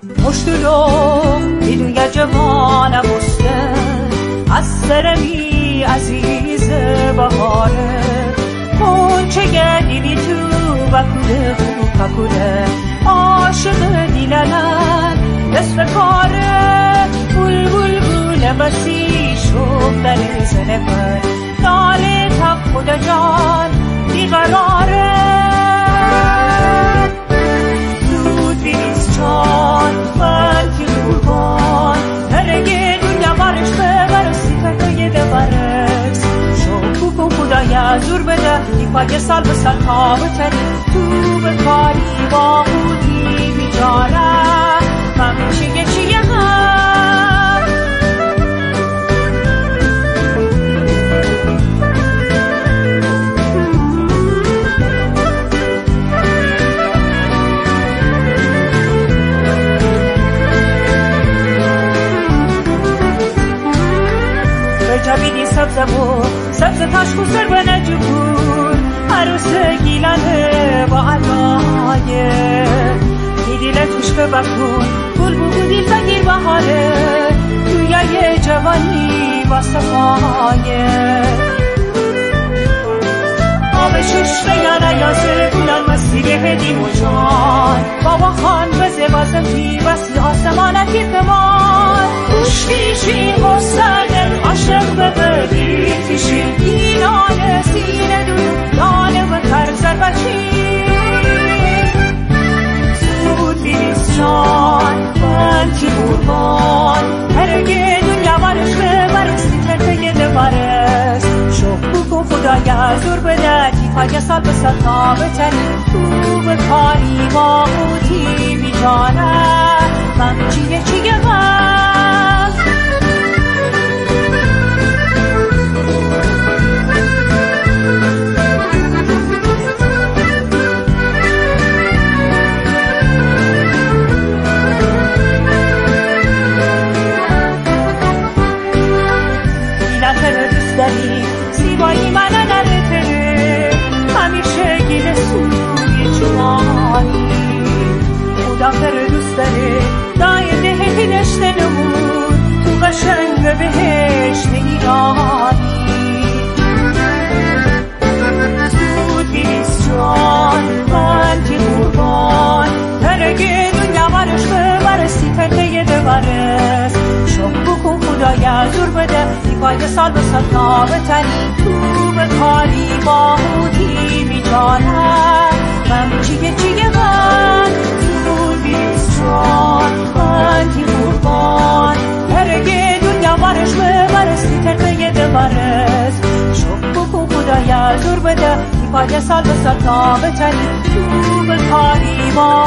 مشتلو دیدوی جوانم مسته از سرمی عزیز بهاره کنچه گدیدی تو بکوله خوب بکوله عاشق دیلالن دست کاره بول بول بول بسی شوق در زنبه داله تب خدا جان بیقراره زود بیریز جان من که قربان هرگه دنیا بارش ببرسی فرقه دبرس شو کن خدایا زور بده دیپای سال به سال تا بتری تو به کاری با خودی بیجاره من چیه جابیدی سبز تشکو سر به نجبور عروس گیلانه با علایه دیدیله توش که بکن گل بگو دیل بگیر بهاره تویای جوانی با صفایه آب شش ریانه یازه گلان مسیره هدیم و جان بابا خان بزه بازم بسی آسمانتی فمان کشتیشی غصه عاشق ببری تیشی اینانه سینه دو دانه و ترزر بچی زود بیریز جان من تی قربان هرگه دنیا بارش ببرستی ترده دبارس شکو کن خدایا زور بده دیپای سال به سال تا بتری تو به کاری با خودی بیجانه من چیه غم زیبایی من نرته همیشه گیل سوی جوانی خدا پر دوست داره دای دهتی دشته نمون تو قشنگ بهشت ایرانی زود بیریز جان من تی قربان هرگه دنیا بارش ببرستی فرقه دبرس شکو کن خدایا زور بده دیپای سال به سال تا بتری تو به کاری با خودی بیجانه من چیه غم زود بیریز جان من تی قربان هرگه دنیا بارش ببرستی فرقه دبرس شکو کن خدایا زور بده دیپای سال به سال تا بتری تو به کاری با